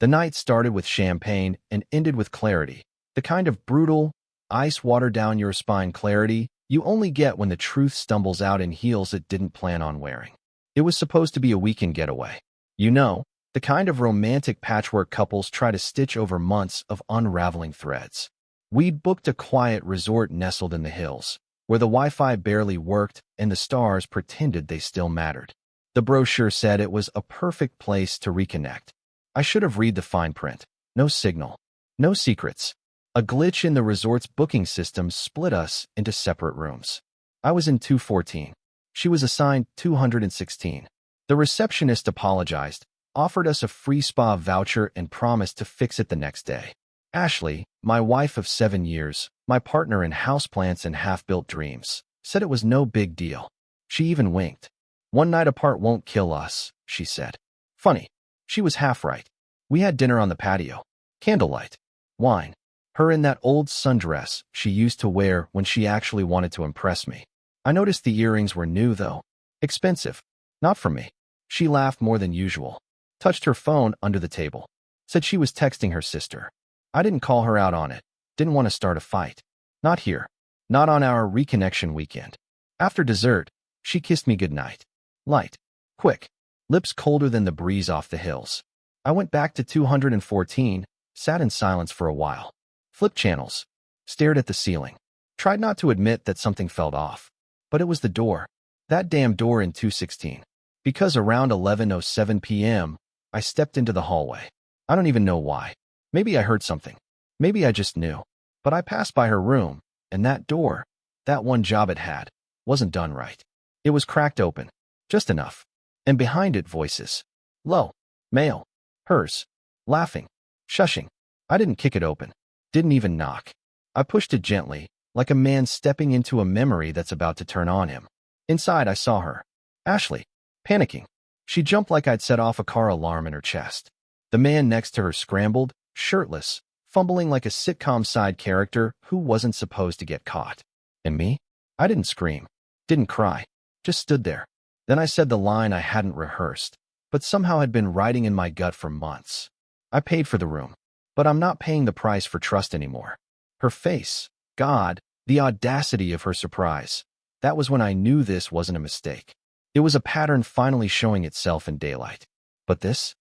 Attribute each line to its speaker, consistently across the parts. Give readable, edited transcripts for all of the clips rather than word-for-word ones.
Speaker 1: The night started with champagne and ended with clarity, the kind of brutal, ice water down your spine clarity you only get when the truth stumbles out in heels it didn't plan on wearing. It was supposed to be a weekend getaway. You know, the kind of romantic patchwork couples try to stitch over months of unraveling threads. We'd booked a quiet resort nestled in the hills, where the Wi-Fi barely worked and the stars pretended they still mattered. The brochure said it was a perfect place to reconnect. I should have read the fine print. No signal. No secrets. A glitch in the resort's booking system split us into separate rooms. I was in 214. She was assigned 216. The receptionist apologized, offered us a free spa voucher, and promised to fix it the next day. Ashley, my wife of 7 years, my partner in houseplants and half-built dreams, said it was no big deal. She even winked. One night apart won't kill us, she said. Funny. She was half right. We had dinner on the patio. Candlelight. Wine. Her in that old sundress she used to wear when she actually wanted to impress me. I noticed the earrings were new, though. Expensive. Not for me. She laughed more than usual. Touched her phone under the table. Said she was texting her sister. I didn't call her out on it. Didn't want to start a fight. Not here. Not on our reconnection weekend. After dessert, she kissed me goodnight. Light. Quick. Lips colder than the breeze off the hills. I went back to 214, sat in silence for a while. Flipped channels. Stared at the ceiling. Tried not to admit that something felt off. But it was the door. That damn door in 216. Because around 11:07 p.m., I stepped into the hallway. I don't even know why. Maybe I heard something. Maybe I just knew. But I passed by her room, and that door, that one job it had, wasn't done right. It was cracked open. Just enough. And behind it, voices. Low. Male. Hers. Laughing. Shushing. I didn't kick it open. Didn't even knock. I pushed it gently, like a man stepping into a memory that's about to turn on him. Inside, I saw her. Ashley. Panicking. She jumped like I'd set off a car alarm in her chest. The man next to her scrambled, shirtless, fumbling like a sitcom side character who wasn't supposed to get caught. And me? I didn't scream. Didn't cry. Just stood there. Then I said the line I hadn't rehearsed, but somehow had been riding in my gut for months. I paid for the room, but I'm not paying the price for trust anymore. Her face. God, the audacity of her surprise. That was when I knew this wasn't a mistake. It was a pattern finally showing itself in daylight. But this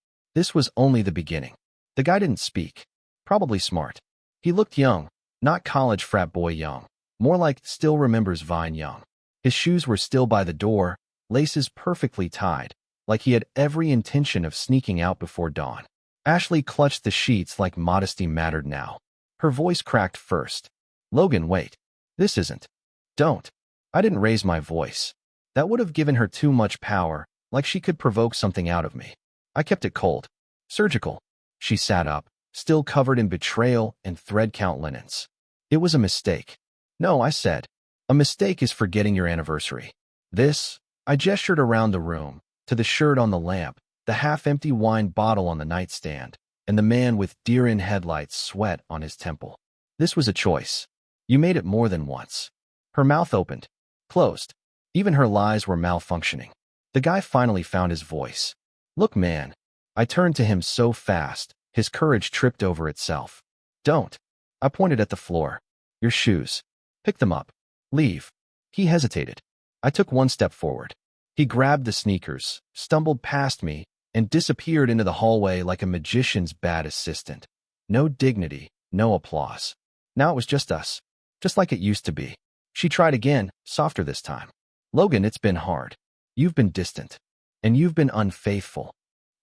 Speaker 1: was only the beginning. The guy didn't speak. Probably smart. He looked young, not college frat boy young. More like still remembers Vine young. His shoes were still by the door, laces perfectly tied, like he had every intention of sneaking out before dawn. Ashley clutched the sheets like modesty mattered now. Her voice cracked first. Logan, wait. This isn't. Don't. I didn't raise my voice. That would have given her too much power, like she could provoke something out of me. I kept it cold. Surgical. She sat up, still covered in betrayal and thread count linens. It was a mistake. No, I said. A mistake is forgetting your anniversary. This, I gestured around the room, to the shirt on the lamp, the half-empty wine bottle on the nightstand, and the man with deer-in headlights sweat on his temple. This was a choice. You made it more than once. Her mouth opened. Closed. Even her lies were malfunctioning. The guy finally found his voice. Look, man. I turned to him so fast, his courage tripped over itself. Don't. I pointed at the floor. Your shoes. Pick them up. Leave. He hesitated. I took one step forward. He grabbed the sneakers, stumbled past me, and disappeared into the hallway like a magician's bad assistant. No dignity, no applause. Now it was just us. Just like it used to be. She tried again, softer this time. Logan, it's been hard. You've been distant. And you've been unfaithful.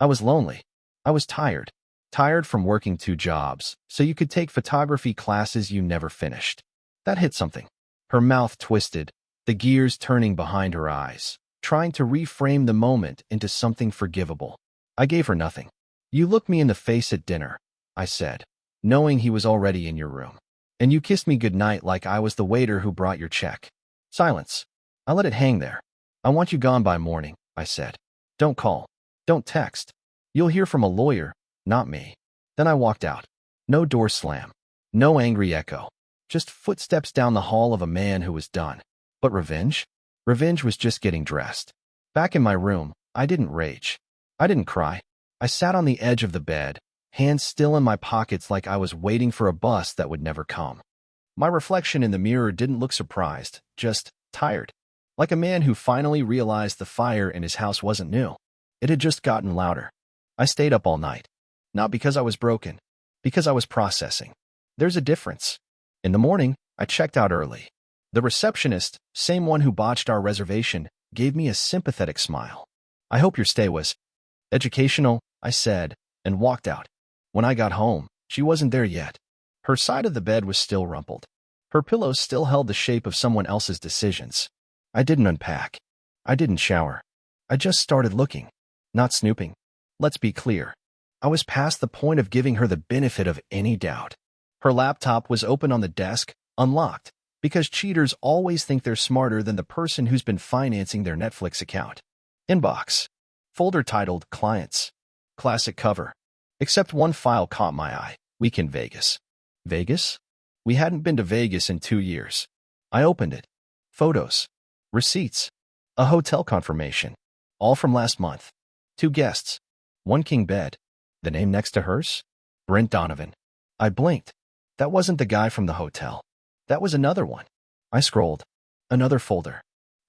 Speaker 1: I was lonely. I was tired. Tired from working 2 jobs, so you could take photography classes you never finished. That hit something. Her mouth twisted, the gears turning behind her eyes, trying to reframe the moment into something forgivable. I gave her nothing. You looked me in the face at dinner, I said, knowing he was already in your room. And you kissed me goodnight like I was the waiter who brought your check. Silence. I let it hang there. I want you gone by morning, I said. Don't call. Don't text. You'll hear from a lawyer, not me. Then I walked out. No door slam. No angry echo. Just footsteps down the hall of a man who was done. But revenge? Revenge was just getting dressed. Back in my room, I didn't rage. I didn't cry. I sat on the edge of the bed, hands still in my pockets like I was waiting for a bus that would never come. My reflection in the mirror didn't look surprised, just tired. Like a man who finally realized the fire in his house wasn't new. It had just gotten louder. I stayed up all night. Not because I was broken, because I was processing. There's a difference. In the morning, I checked out early. The receptionist, same one who botched our reservation, gave me a sympathetic smile. "I hope your stay was educational," I said, and walked out. When I got home, she wasn't there yet. Her side of the bed was still rumpled. Her pillows still held the shape of someone else's decisions. I didn't unpack. I didn't shower. I just started looking, not snooping. Let's be clear. I was past the point of giving her the benefit of any doubt. Her laptop was open on the desk, unlocked, because cheaters always think they're smarter than the person who's been financing their Netflix account. Inbox. Folder titled Clients. Classic cover. Except one file caught my eye. Weekend Vegas. Vegas? We hadn't been to Vegas in 2 years. I opened it. Photos. Receipts. A hotel confirmation. All from last month. 2 guests. 1 king bed. The name next to hers? Brent Donovan. I blinked. That wasn't the guy from the hotel. That was another one. I scrolled. Another folder.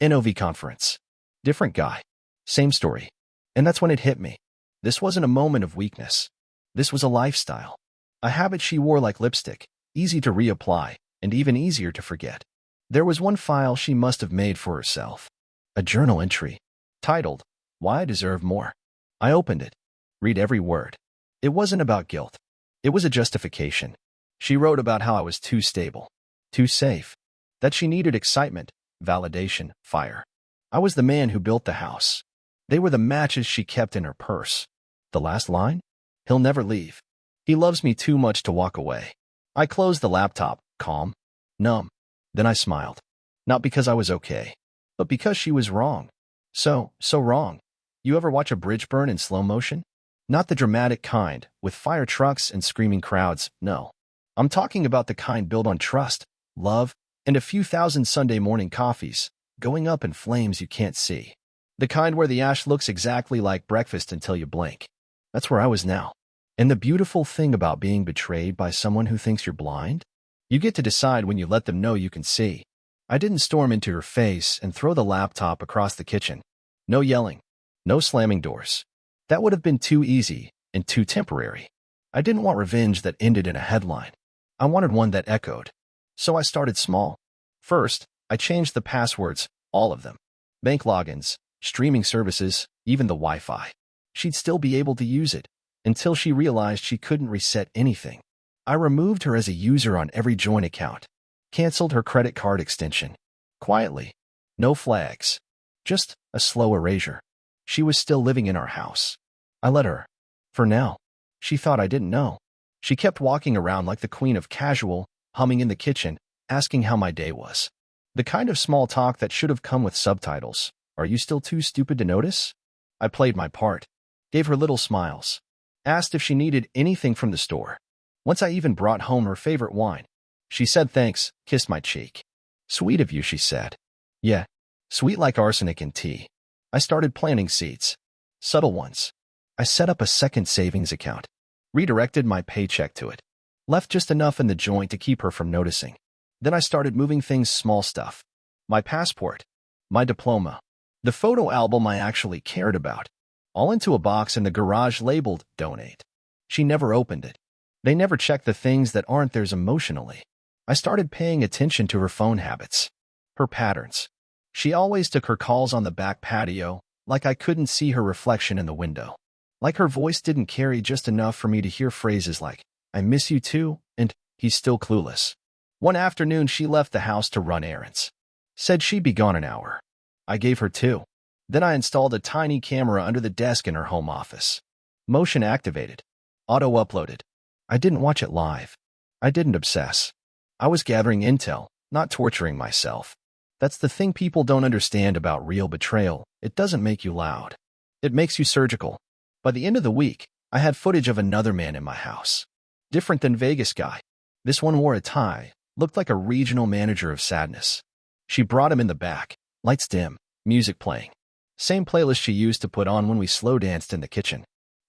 Speaker 1: NOV conference. Different guy. Same story. And that's when it hit me. This wasn't a moment of weakness. This was a lifestyle. A habit she wore like lipstick, easy to reapply, and even easier to forget. There was one file she must have made for herself. A journal entry. Titled, Why I Deserve More. I opened it. Read every word. It wasn't about guilt. It was a justification. She wrote about how I was too stable, too safe, that she needed excitement, validation, fire. I was the man who built the house. They were the matches she kept in her purse. The last line? He'll never leave. He loves me too much to walk away. I closed the laptop, calm, numb. Then I smiled. Not because I was okay, but because she was wrong. So wrong. You ever watch a bridge burn in slow motion? Not the dramatic kind, with fire trucks and screaming crowds, no. I'm talking about the kind built on trust, love, and a few thousand Sunday morning coffees, going up in flames you can't see. The kind where the ash looks exactly like breakfast until you blink. That's where I was now. And the beautiful thing about being betrayed by someone who thinks you're blind? You get to decide when you let them know you can see. I didn't storm into her face and throw the laptop across the kitchen. No yelling. No slamming doors. That would have been too easy and too temporary. I didn't want revenge that ended in a headline. I wanted one that echoed. So I started small. First, I changed the passwords, all of them. Bank logins, streaming services, even the Wi-Fi. She'd still be able to use it, until she realized she couldn't reset anything. I removed her as a user on every joint account. Canceled her credit card extension. Quietly. No flags. Just a slow erasure. She was still living in our house. I let her. For now. She thought I didn't know. She kept walking around like the queen of casual, humming in the kitchen, asking how my day was. The kind of small talk that should have come with subtitles. Are you still too stupid to notice? I played my part. Gave her little smiles. Asked if she needed anything from the store. Once I even brought home her favorite wine. She said thanks, kissed my cheek. Sweet of you, she said. Yeah, sweet like arsenic in tea. I started planting seeds. Subtle ones. I set up a second savings account. Redirected my paycheck to it. Left just enough in the joint to keep her from noticing. Then I started moving things, small stuff. My passport. My diploma. The photo album I actually cared about. All into a box in the garage labeled Donate. She never opened it. They never check the things that aren't theirs emotionally. I started paying attention to her phone habits. Her patterns. She always took her calls on the back patio, like I couldn't see her reflection in the window. Like her voice didn't carry just enough for me to hear phrases like, I miss you too, and he's still clueless. One afternoon she left the house to run errands. Said she'd be gone an hour. I gave her 2. Then I installed a tiny camera under the desk in her home office. Motion activated. Auto-uploaded. I didn't watch it live. I didn't obsess. I was gathering intel, not torturing myself. That's the thing people don't understand about real betrayal. It doesn't make you loud. It makes you surgical. By the end of the week, I had footage of another man in my house. Different than Vegas guy. This one wore a tie, looked like a regional manager of sadness. She brought him in the back, lights dim, music playing. Same playlist she used to put on when we slow danced in the kitchen.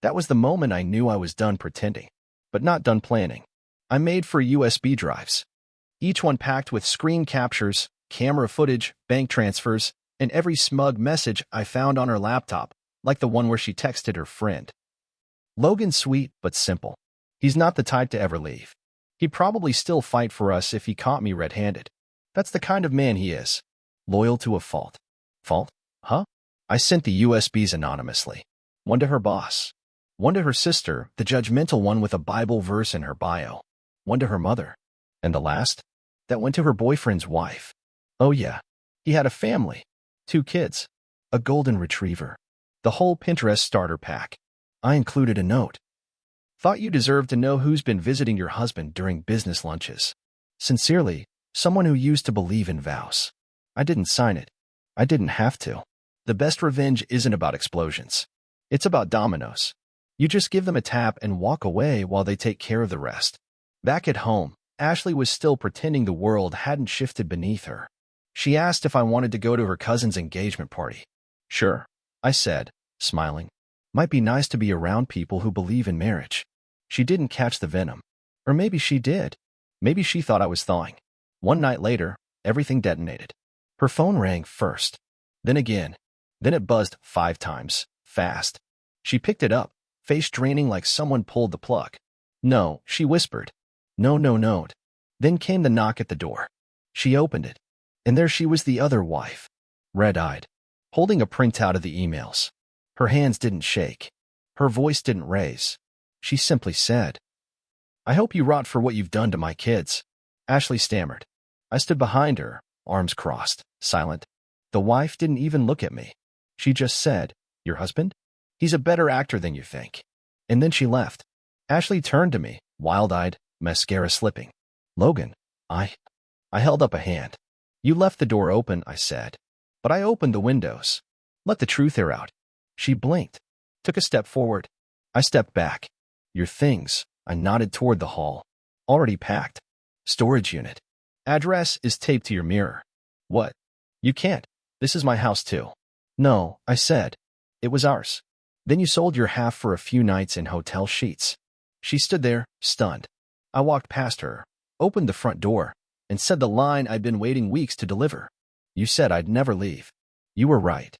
Speaker 1: That was the moment I knew I was done pretending, but not done planning. I made for USB drives, each one packed with screen captures, camera footage, bank transfers, and every smug message I found on her laptop, like the one where she texted her friend. Logan's sweet but simple. He's not the type to ever leave. He'd probably still fight for us if he caught me red-handed. That's the kind of man he is. Loyal to a fault. Fault? Huh? I sent the USBs anonymously. One to her boss. One to her sister, the judgmental one with a Bible verse in her bio. One to her mother. And the last? That went to her boyfriend's wife. Oh yeah. He had a family. 2 kids. A golden retriever. The whole Pinterest starter pack. I included a note. Thought you deserved to know who's been visiting your husband during business lunches. Sincerely, someone who used to believe in vows. I didn't sign it. I didn't have to. The best revenge isn't about explosions. It's about dominoes. You just give them a tap and walk away while they take care of the rest. Back at home, Ashley was still pretending the world hadn't shifted beneath her. She asked if I wanted to go to her cousin's engagement party. Sure, I said, smiling. Might be nice to be around people who believe in marriage. She didn't catch the venom. Or maybe she did. Maybe she thought I was thawing. One night later, everything detonated. Her phone rang first. Then again. Then it buzzed 5 times, fast. She picked it up, face draining like someone pulled the plug. No, she whispered. No, no, no. Then came the knock at the door. She opened it. And there she was, the other wife. Red-eyed. Holding a printout of the emails. Her hands didn't shake. Her voice didn't raise. She simply said, "I hope you rot for what you've done to my kids." Ashley stammered. I stood behind her, arms crossed, silent. The wife didn't even look at me. She just said, "Your husband? He's a better actor than you think." And then she left. Ashley turned to me, wild-eyed, mascara slipping. "Logan, I held up a hand. "You left the door open," I said. "But I opened the windows. Let the truth air out." She blinked, took a step forward. I stepped back. "Your things," I nodded toward the hall. "Already packed. Storage unit. Address is taped to your mirror." "What? You can't. This is my house too." "No," I said. "It was ours. Then you sold your half for a few nights in hotel sheets." She stood there, stunned. I walked past her, opened the front door, and said the line I'd been waiting weeks to deliver. "You said I'd never leave. You were right.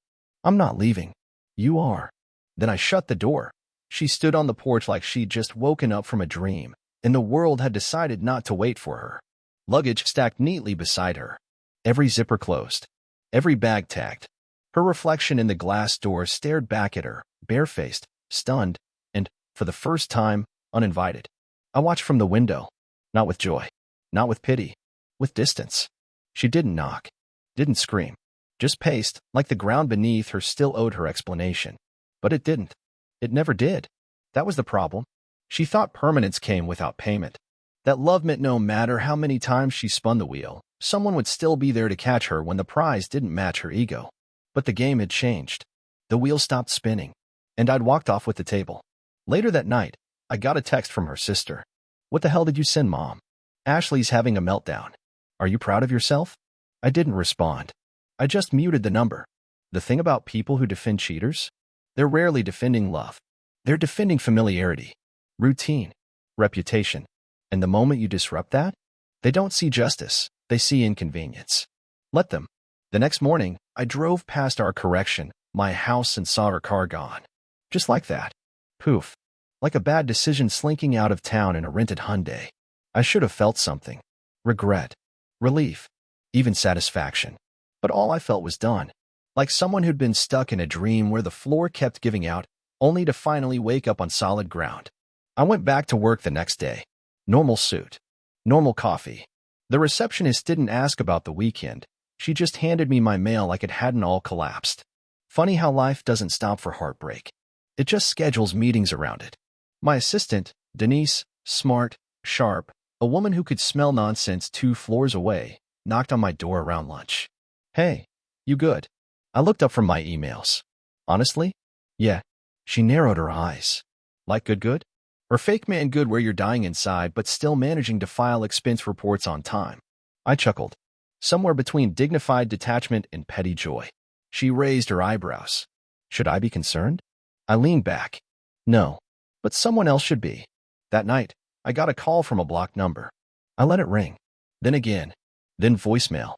Speaker 1: I'm not leaving. You are." Then I shut the door. She stood on the porch like she'd just woken up from a dream, and the world had decided not to wait for her. Luggage stacked neatly beside her. Every zipper closed. Every bag tagged. Her reflection in the glass door stared back at her, barefaced, stunned, and, for the first time, uninvited. I watched from the window. Not with joy. Not with pity. With distance. She didn't knock. Didn't scream. Just paced, like the ground beneath her still owed her explanation. But it didn't. It never did. That was the problem. She thought permanence came without payment. That love meant no matter how many times she spun the wheel, someone would still be there to catch her when the prize didn't match her ego. But the game had changed. The wheel stopped spinning, and I'd walked off with the table. Later that night, I got a text from her sister. "What the hell did you send, Mom? Ashley's having a meltdown. Are you proud of yourself?" I didn't respond. I just muted the number. The thing about people who defend cheaters? They're rarely defending love. They're defending familiarity, routine, reputation. And the moment you disrupt that, they don't see justice, they see inconvenience. Let them. The next morning, I drove past our correction, my house, and saw her car gone. Just like that. Poof. Like a bad decision slinking out of town in a rented Hyundai. I should have felt something. Regret. Relief. Even satisfaction. But all I felt was done. Like someone who'd been stuck in a dream where the floor kept giving out, only to finally wake up on solid ground. I went back to work the next day. Normal suit. Normal coffee. The receptionist didn't ask about the weekend. She just handed me my mail like it hadn't all collapsed. Funny how life doesn't stop for heartbreak. It just schedules meetings around it. My assistant, Denise, smart, sharp, a woman who could smell nonsense 2 floors away, knocked on my door around lunch. "Hey, you good?" I looked up from my emails. "Honestly? Yeah." She narrowed her eyes. "Like good? Or fake man good where you're dying inside but still managing to file expense reports on time?" I chuckled. Somewhere between dignified detachment and petty joy. She raised her eyebrows. "Should I be concerned?" I leaned back. No, but someone else should be. That night, I got a call from a blocked number. I let it ring. Then again. Then voicemail.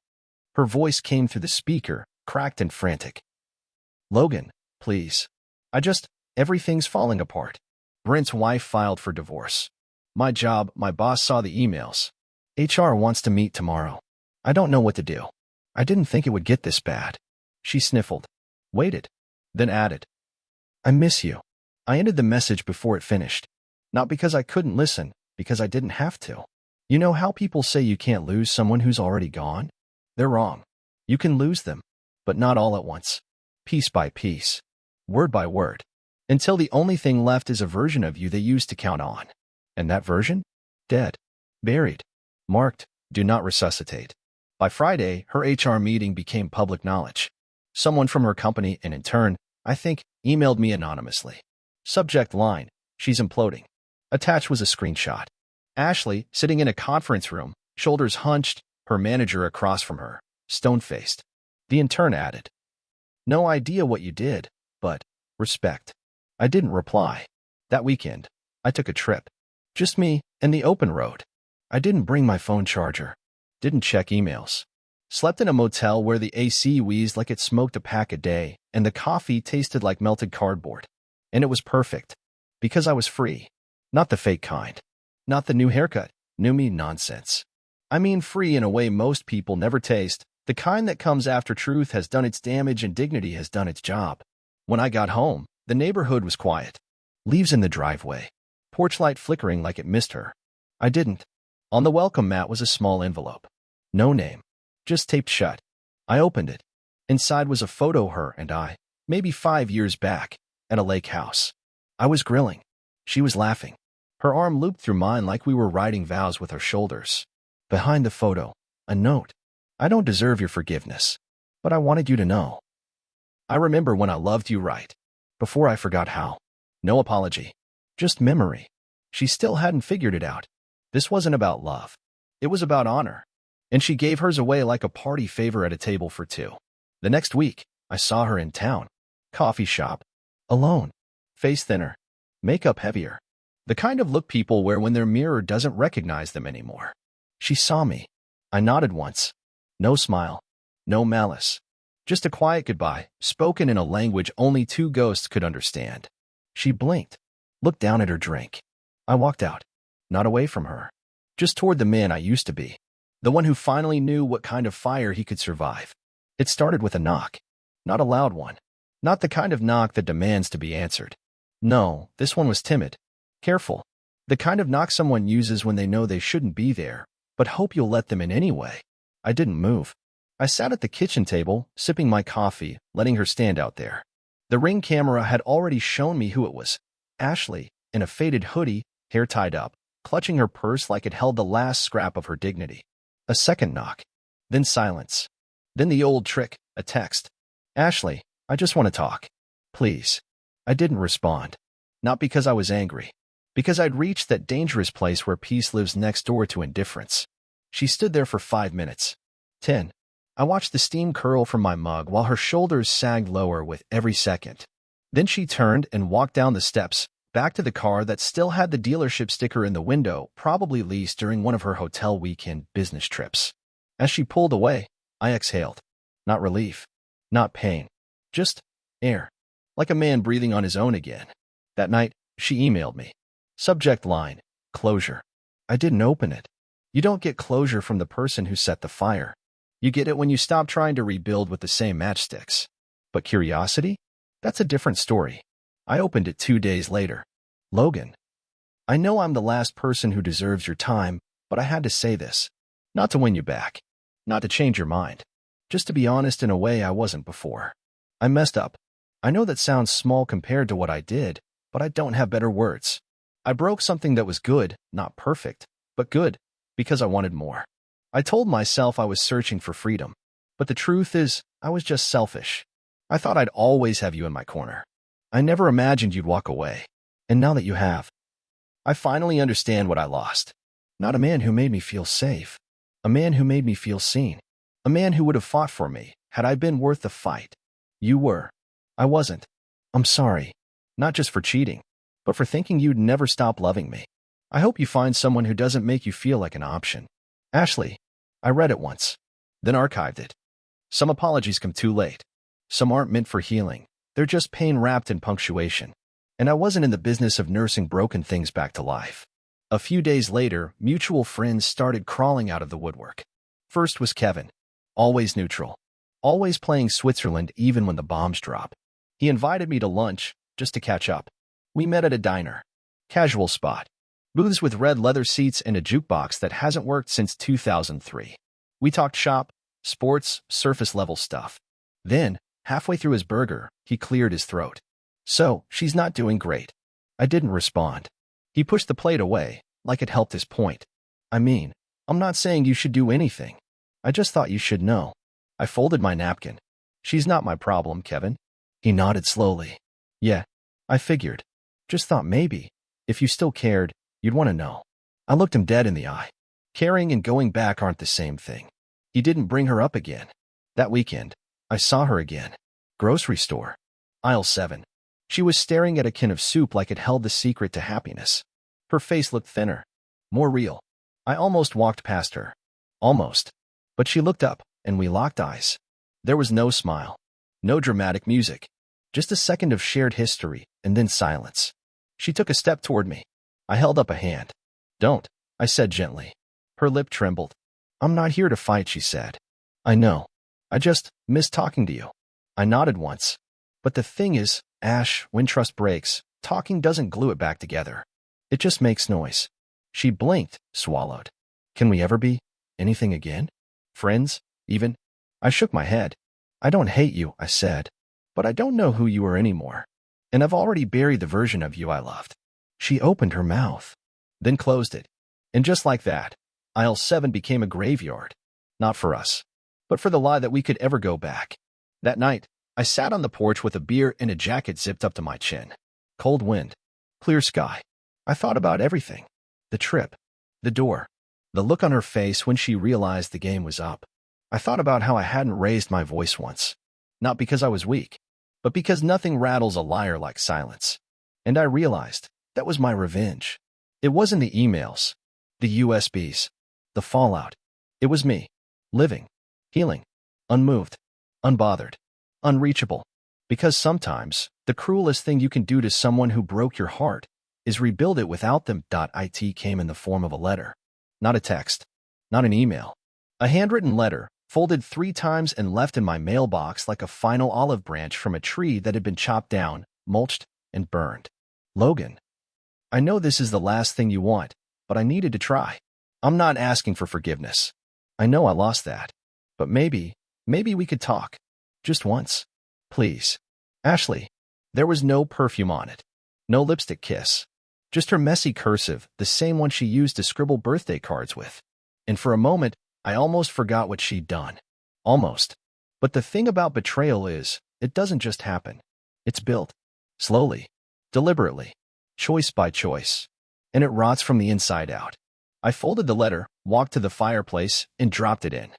Speaker 1: Her voice came through the speaker, cracked and frantic. Logan, please. Everything's falling apart. Brent's wife filed for divorce. My job, my boss saw the emails. HR wants to meet tomorrow. I don't know what to do. I didn't think it would get this bad. She sniffled, waited, then added, I miss you. I ended the message before it finished. Not because I couldn't listen, because I didn't have to. You know how people say you can't lose someone who's already gone? They're wrong. You can lose them, but not all at once. Piece by piece. Word by word. Until the only thing left is a version of you they used to count on. And that version? Dead. Buried. Marked, do not resuscitate. By Friday, her HR meeting became public knowledge. Someone from her company, and in turn, I think, emailed me anonymously. Subject line, she's imploding. Attached was a screenshot. Ashley, sitting in a conference room, shoulders hunched, her manager across from her, stone-faced. The intern added, no idea what you did, but respect. I didn't reply. That weekend, I took a trip. Just me and the open road. I didn't bring my phone charger. Didn't check emails. Slept in a motel where the AC wheezed like it smoked a pack a day, and the coffee tasted like melted cardboard. And it was perfect. Because I was free. Not the fake kind. Not the new haircut, new me nonsense. I mean free in a way most people never taste, the kind that comes after truth has done its damage and dignity has done its job. When I got home, the neighborhood was quiet. Leaves in the driveway. Porch light flickering like it missed her. I didn't. On the welcome mat was a small envelope. No name. Just taped shut. I opened it. Inside was a photo of her and I, maybe 5 years back, at a lake house. I was grilling. She was laughing. Her arm looped through mine like we were writing vows with our shoulders. Behind the photo, a note. I don't deserve your forgiveness, but I wanted you to know. I remember when I loved you right. Before I forgot how. No apology. Just memory. She still hadn't figured it out. This wasn't about love. It was about honor. And she gave hers away like a party favor at a table for two. The next week, I saw her in town. Coffee shop. Alone. Face thinner. Makeup heavier. The kind of look people wear when their mirror doesn't recognize them anymore. She saw me. I nodded once. No smile. No malice. Just a quiet goodbye, spoken in a language only two ghosts could understand. She blinked. Looked down at her drink. I walked out. Not away from her. Just toward the man I used to be. The one who finally knew what kind of fire he could survive. It started with a knock. Not a loud one. Not the kind of knock that demands to be answered. No, this one was timid. Careful. The kind of knock someone uses when they know they shouldn't be there, but hope you'll let them in anyway. I didn't move. I sat at the kitchen table, sipping my coffee, letting her stand out there. The Ring camera had already shown me who it was. Ashley, in a faded hoodie, hair tied up, clutching her purse like it held the last scrap of her dignity. A second knock. Then silence. Then the old trick, a text. Ashley, I just want to talk. Please. I didn't respond. Not because I was angry. Because I'd reached that dangerous place where peace lives next door to indifference. She stood there for 5 minutes. 10. I watched the steam curl from my mug while her shoulders sagged lower with every second. Then she turned and walked down the steps, back to the car that still had the dealership sticker in the window, probably leased during one of her hotel weekend business trips. As she pulled away, I exhaled. Not relief. Not pain. Just air. Like a man breathing on his own again. That night, she emailed me. Subject line, closure. I didn't open it. You don't get closure from the person who set the fire. You get it when you stop trying to rebuild with the same matchsticks. But curiosity? That's a different story. I opened it 2 days later. Logan. I know I'm the last person who deserves your time, but I had to say this. Not to win you back. Not to change your mind. Just to be honest in a way I wasn't before. I messed up. I know that sounds small compared to what I did, but I don't have better words. I broke something that was good, not perfect, but good, because I wanted more. I told myself I was searching for freedom, but the truth is, I was just selfish. I thought I'd always have you in my corner. I never imagined you'd walk away. And now that you have, I finally understand what I lost. Not a man who made me feel safe. A man who made me feel seen. A man who would have fought for me, had I been worth the fight. You were. I wasn't. I'm sorry. Not just for cheating, but for thinking you'd never stop loving me. I hope you find someone who doesn't make you feel like an option. Ashley. I read it once, then archived it. Some apologies come too late. Some aren't meant for healing. They're just pain wrapped in punctuation. And I wasn't in the business of nursing broken things back to life. A few days later, mutual friends started crawling out of the woodwork. First was Kevin. Always neutral. Always playing Switzerland even when the bombs drop. He invited me to lunch, just to catch up. We met at a diner. Casual spot. Booths with red leather seats and a jukebox that hasn't worked since 2003. We talked shop, sports, surface-level stuff. Then, halfway through his burger, he cleared his throat. So, she's not doing great. I didn't respond. He pushed the plate away, like it helped his point. I mean, I'm not saying you should do anything. I just thought you should know. I folded my napkin. She's not my problem, Kevin. He nodded slowly. Yeah, I figured. Just thought maybe, if you still cared, you'd want to know. I looked him dead in the eye. Caring and going back aren't the same thing. He didn't bring her up again. That weekend, I saw her again. Grocery store. Aisle 7. She was staring at a can of soup like it held the secret to happiness. Her face looked thinner. More real. I almost walked past her. Almost. But she looked up, and we locked eyes. There was no smile. No dramatic music. Just a second of shared history, and then silence. She took a step toward me. I held up a hand. Don't, I said gently. Her lip trembled. I'm not here to fight, she said. I know. I just miss talking to you. I nodded once. But the thing is, Ash, when trust breaks, talking doesn't glue it back together. It just makes noise. She blinked, swallowed. Can we ever be anything again? Friends, even? I shook my head. I don't hate you, I said. But I don't know who you are anymore. And I've already buried the version of you I loved. She opened her mouth, then closed it. And just like that, aisle 7 became a graveyard. Not for us, but for the lie that we could ever go back. That night, I sat on the porch with a beer and a jacket zipped up to my chin. Cold wind. Clear sky. I thought about everything. The trip. The door. The look on her face when she realized the game was up. I thought about how I hadn't raised my voice once. Not because I was weak, but because nothing rattles a liar like silence. And I realized that was my revenge. It wasn't the emails, the USBs, the fallout. It was me. Living. Healing. Unmoved. Unbothered. Unreachable. Because sometimes, the cruelest thing you can do to someone who broke your heart is rebuild it without them. It came in the form of a letter. Not a text. Not an email. A handwritten letter, folded 3 times and left in my mailbox like a final olive branch from a tree that had been chopped down, mulched, and burned. Logan. I know this is the last thing you want, but I needed to try. I'm not asking for forgiveness. I know I lost that. But maybe we could talk. Just once. Please. Ashley. There was no perfume on it. No lipstick kiss. Just her messy cursive, the same one she used to scribble birthday cards with. And for a moment, I almost forgot what she'd done. Almost. But the thing about betrayal is, it doesn't just happen. It's built. Slowly. Deliberately. Choice by choice. And it rots from the inside out. I folded the letter, walked to the fireplace, and dropped it in.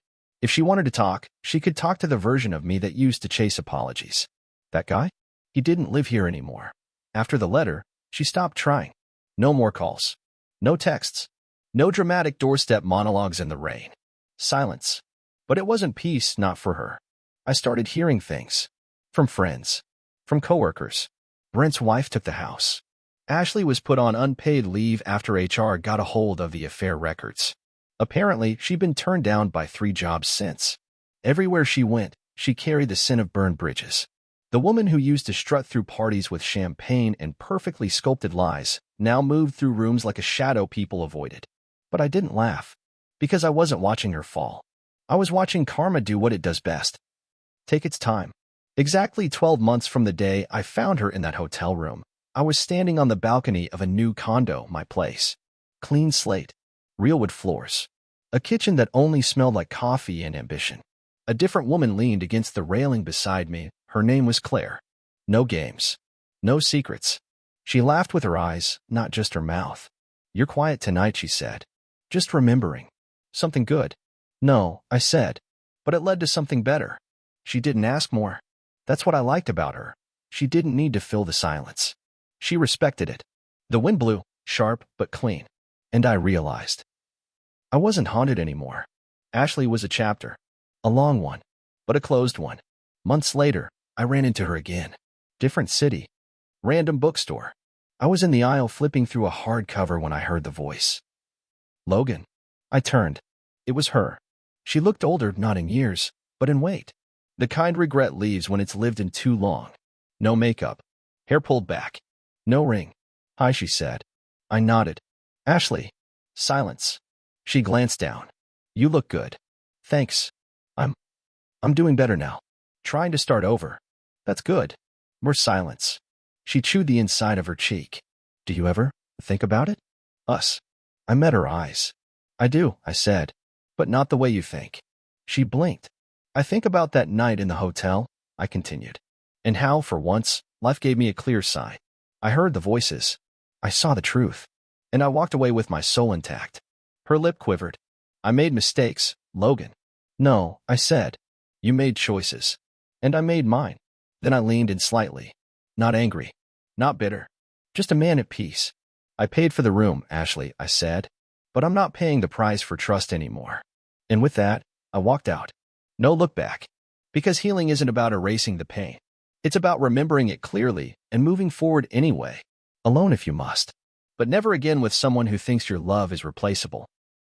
Speaker 1: If she wanted to talk, she could talk to the version of me that used to chase apologies. That guy? He didn't live here anymore. After the letter, she stopped trying. No more calls. No texts. No dramatic doorstep monologues in the rain. Silence. But it wasn't peace, not for her. I started hearing things. From friends. From coworkers. Brent's wife took the house. Ashley was put on unpaid leave after HR got a hold of the affair records. Apparently, she'd been turned down by 3 jobs since. Everywhere she went, she carried the sin of burned bridges. The woman who used to strut through parties with champagne and perfectly sculpted lies now moved through rooms like a shadow people avoided. But I didn't laugh, because I wasn't watching her fall. I was watching karma do what it does best. Take its time. Exactly 12 months from the day I found her in that hotel room, I was standing on the balcony of a new condo, my place. Clean slate. Real wood floors. A kitchen that only smelled like coffee and ambition. A different woman leaned against the railing beside me. Her name was Claire. No games. No secrets. She laughed with her eyes, not just her mouth. You're quiet tonight, she said. Just remembering. Something good. No, I said. But it led to something better. She didn't ask more. That's what I liked about her. She didn't need to fill the silence. She respected it. The wind blew, sharp but clean, and I realized I wasn't haunted anymore. Ashley was a chapter, a long one, but a closed one. Months later, I ran into her again. Different city, random bookstore. I was in the aisle flipping through a hardcover when I heard the voice. Logan. I turned. It was her. She looked older, not in years, but in weight. The kind regret leaves when it's lived in too long. No makeup. Hair pulled back. No ring. Hi, she said. I nodded. Ashley. Silence. She glanced down. You look good. Thanks. I'm doing better now. Trying to start over. That's good. More silence. She chewed the inside of her cheek. Do you ever think about it? Us. I met her eyes. I do, I said. But not the way you think. She blinked. I think about that night in the hotel, I continued. And how, for once, life gave me a clear sign. I heard the voices. I saw the truth. And I walked away with my soul intact. Her lip quivered. I made mistakes, Logan. No, I said. You made choices. And I made mine. Then I leaned in slightly. Not angry. Not bitter. Just a man at peace. I paid for the room, Ashley, I said. But I'm not paying the price for trust anymore. And with that, I walked out. No look back. Because healing isn't about erasing the pain. It's about remembering it clearly and moving forward anyway. Alone if you must. But never again with someone who thinks your love is replaceable.